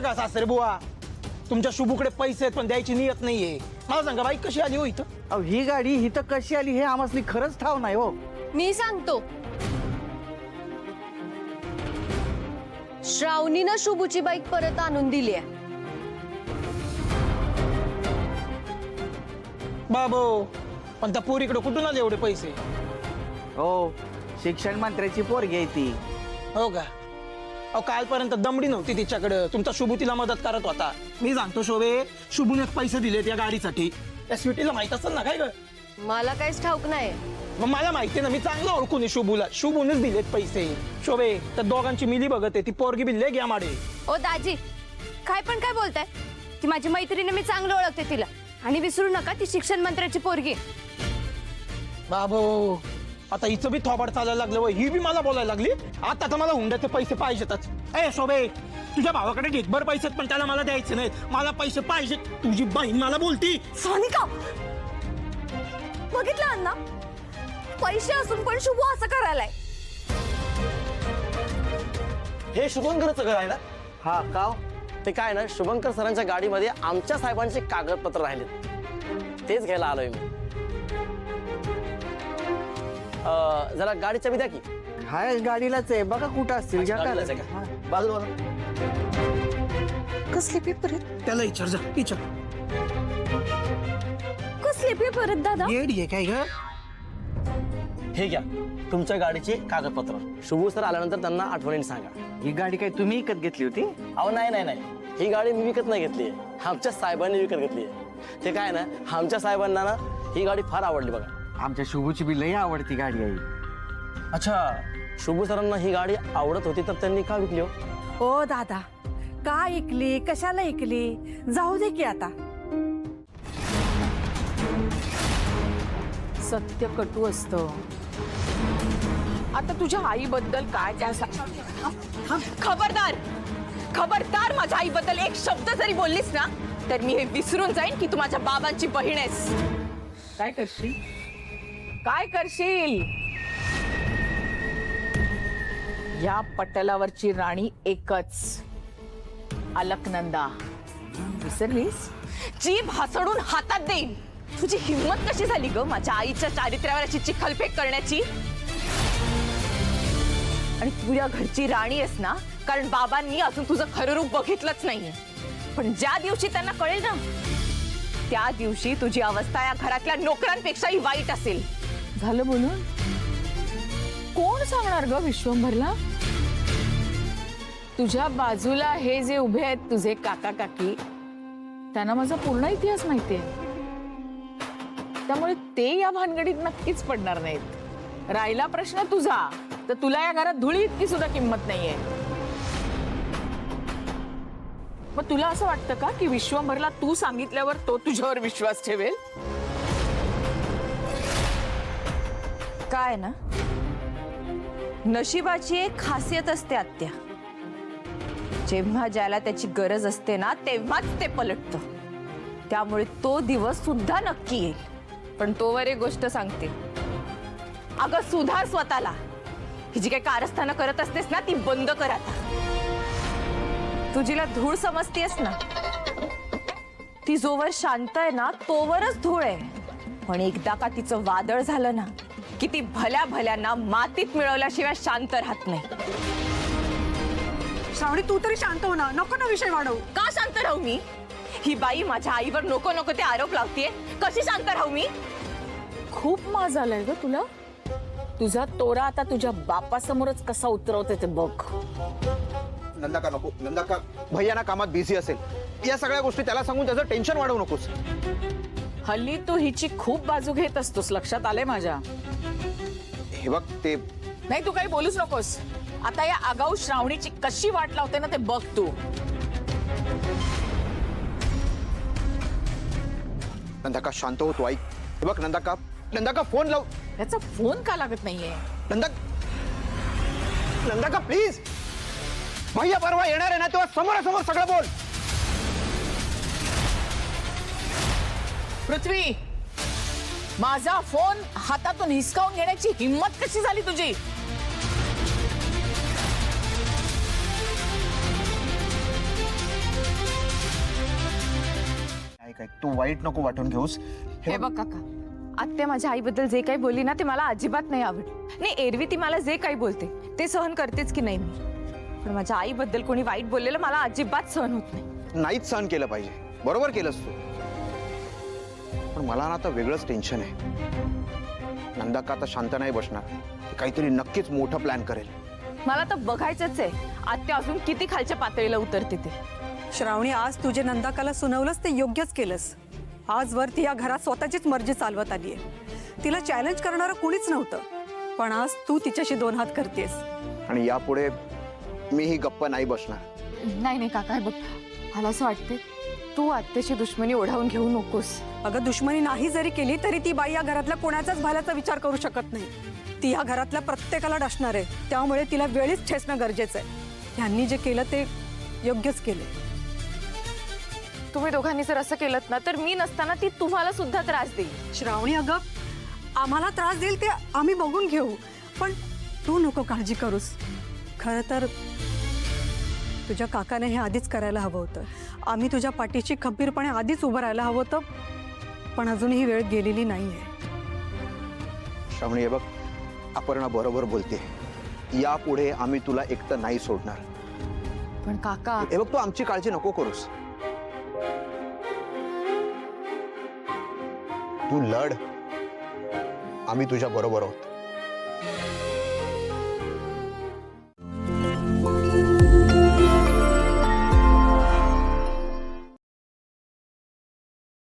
का सासरे बुवा, तुमच्या शुभूकडे पैसे आहेत पण द्यायची नियत नाहीये. मला सांगा बाई कशी आली हो इथं? अहो ही गाडी इथं कशी आली हे आम्हाला खरंच ठाव नाही हो. मी सांगतो. श्रावणीनं शुभूची बाईक परत आणून दिली आहे. बाबो, पण त्या पोरीकडे कुठून आले एवढे पैसे? हो, शिक्षण मंत्र्याची पोरगी आहे ती. हो का? अहो कालपर्यंत दमडी नव्हती तिच्याकडे, तुमचा शुभू तिला मदत करत होता. मी सांगतो शोभे, शुभूने पैसे दिलेत या गाडीसाठी. त्या स्वीटीला माहित असेल ना काय ग? मला काहीच ठाऊक नाही. मग मला माहिती ना, मी चांगलं ओळखून शुभूला. शुभूनेच दिलेत पैसे. शोभे, त्या दोघांची मिली बघत आहे, ती पोरगी बिल्ले घ्या माडे. ओ दाजी, काय बोलताय? ती माझी मैत्रीण, मी चांगलं ओळखते तिला. आणि विसरू नका, ती शिक्षण मंत्र्याची पोरगी. बाबो, आता हिचं बी थोबाड चालायला लागलं व ही बी मला बोलायला लागली. आता तर मला हुंड्याचे पैसे पाहिजेतच. ए शोभे, तुझ्या भावाकडे ढेकभर पैसे पण त्याला मला द्यायचे नाहीत. मला पैसे पाहिजे. तुझी बहीण मला बोलती. सानिका, बघितलं अण्णा, पैसे असून पण शुभ असं करायलाय. हे शुभंकरचं घर आहे ना? हा का? ते काय ना, शुभंकर सरांच्या गाडीमध्ये आमच्या साहेबांचे कागदपत्र राहिलेत, तेच घ्यायला आलोय मी. जरा गाडीच्या बी द्या की. हाय गाडीलाच आहे बघा, कुठं असतील घ्या गाडीलाच आहे का? का? बाजूला कसले पेपर आहेत? त्याला विचार जा, विचार. कसले पेपर आहेत दादा? येडी आहे काय ग? हे घ्या तुमच्या गाडीचे कागदपत्र. शुभू सर आल्यानंतर त्यांना आठवणीने सांगा. ही गाडी काय तुम्ही विकत घेतली होती? अहो नाही, ही गाडी मी विकत नाही घेतली, आमच्या साहेबांनी विकत घेतली आहे. ते काय ना, आमच्या साहेबांना ना ही गाडी फार आवडली बघा. आमच्या शुभूची बी लई आवडती गाडी आहे. अच्छा, शुभू सरांना ही गाडी आवडत होती तर त्यांनी का विकली हो? ओ दादा, का ऐकली, कशाला ऐकली, जाऊ दे की आता. सत्य कटू असतं. आता तुझ्या आईबद्दल काय काय खबरदार माझ्या आईबद्दल एक शब्द जरी बोललीस ना, तर मी हे विसरून जाईन की तू माझ्या बाबांची बहीण आहेस. काय करशील? या पटलावरची राणी एकच, अलकनंदा. विसरलीस? जीभ हसडून हातात देईन. तुझी हिम्मत कशी झाली ग माझ्या आईच्या चारित्र्यावर अशी चिखलफेक करण्याची? आणि तू या घरची राणी आहेस ना, कारण बाबांनी अजून तुझं खरं रूप बघितलंच नाहीये. पण ज्या दिवशी त्यांना कळेल ना, त्या दिवशी तुझी अवस्था या घरातल्या नोकरांपेक्षाही वाईट असेल. झालं बोलून? कोण सांगणार ग विश्वंभरला? तुझ्या बाजूला हे जे उभे आहेत तुझे काका काकी, त्यांना माझा पूर्ण इतिहास माहितीये. त्यामुळे ते या भानगडीत नक्कीच पडणार नाहीत. राहिला प्रश्न तुझा, तर तुला या घरात धुळी इतकी सुद्धा किंमत नाहीये. मग तुला असं वाटतं का की विश्वंभरला तू सांगितल्यावर तो तुझ्यावर विश्वास ठेवेल? काय ना, नशिबाची एक खासियत असते आत्या. जेव्हा ज्याला त्याची गरज असते ना, तेव्हाच ते पलटतं. त्यामुळे तो दिवस सुद्धा नक्की येईल. पण तोवर एक गोष्ट सांगते, अगं सुधार स्वतःला. ही जी काही कारस्थानं करत असतेस ना, ती बंद कर आता. तुझीला धूळ समजतेस ना, ती जोवर शांत आहे ना तोवरच धूळ आहे. पण एकदा का तिचं वादळ झालं ना, की ती भल्या भल्यांना मातीत मिळवल्याशिवाय शांत राहत नाही. श्रावणी, तू तरी शांत हो ना, नको ना विषय वाढवू. का शांत राहू मी? ही बाई माझ्या आईवर नको नको ते आरोप लावतीये, कशी शांत राहू मी? खूप माज आलाय ग तुला. तुझा तोरा आता तुझ्या बापासमोरच कसा उतरवते ते बघ. नंदा का नको, नंदा का भैया ना कामात बिझी असेल. या सगळ्या गोष्टी त्याला सांगून त्याचं टेन्शन वाढवू नकोस. हल्ली तू हिची खूप बाजू घेत असतोस, लक्षात आलंय माझ्या. हे बघ ते नाही, तू काही बोलूच नकोस. आता या आगाऊ श्रावणीची कशी वाट लावते ना ते बघ तू. नंदा का शांत होतो, ऐक. हे बघ नंदा का फोन लाव. त्याचा फोन का लागत नाहीये? नंदा का प्लीज. भैया परवा येणार आहे ना, तेव्हा समोरासमोर सगळं बोल. पृथ्वी, माझा फोन हातातून हिसकावून घेण्याची हिम्मत कशी झाली तुझी? ऐक तू वाईट नको वाटून घेऊस. हे बघ काका, आत्या माझ्या आईबद्दल जे काही बोलली ना ते मला अजिबात नाही आवडत. नाही, एरवी ती मला जे काही बोलते ते सहन करतेच की नाही मी, पण माझ्या आईबद्दल कोणी वाईट बोललेलं मला अजिबात सहन होत नाही. नाहीच सहन केलं पाहिजे. बरोबर केलंस तू. पण मला ना आता वेगळंच टेन्शन आहे. नंदा का आता शांत नाही बसणार. ती काहीतरी नक्कीच मोठं प्लॅन करेल. मला तर बघायचंच आहे आत्या अजून किती खालच्या पातळीला उतरते ते. श्रावणी, आज तुझे नंदाकाला सुनावलंस ते योग्यच केलंस. आजवर ती या घरात स्वतःचीच मर्जी चालवत आली आहे. तिला चॅलेंज करणारं कुणीच नव्हतं, पण आज तू तिच्याशी 2 हात करतेस. आणि यापुढे मीही गप्प नाही बसणार. नाही नाही काका, हे बघ, मला असं वाटते तू आत्याची दुश्मनी ओढावून घेऊ नकोस. अगं, दुश्मनी नाही जरी केली तरी ती बाई या घरातल्या कोणाच्याच भल्याचा विचार करू शकत नाही. ती या घरातल्या प्रत्येकाला डसणार आहे. त्यामुळे तिला वेळीच ठेचणं गरजेचं आहे. ह्यांनी जे केलं ते योग्यच केलं. तुम्ही दोघांनी जर असं केलं ना तर मी नसताना ती तुम्हाला सुद्धा त्रास देईल. श्रावणी, अगं, आम्हाला त्रास देईल ते आम्ही बघून घेऊ, पण तू नको काळजी करूस. खरं तर तुझ्या काकाने हे आधीच करायला हवं होतं. आम्ही तुझ्या पाठीशी खंबीरपणे आधीच उभं राहायला हवं होतं, पण अजूनही वेळ गेलेली नाहीये. श्रावणी, हे बघ, अपर्णा बरोबर बोलते. यापुढे आम्ही तुला एकटं नाही सोडणार. पण काका, हे बघ, तू आमची काळजी नको करूस. तू लढ, आम्ही तुझ्या बरोबर आहोत.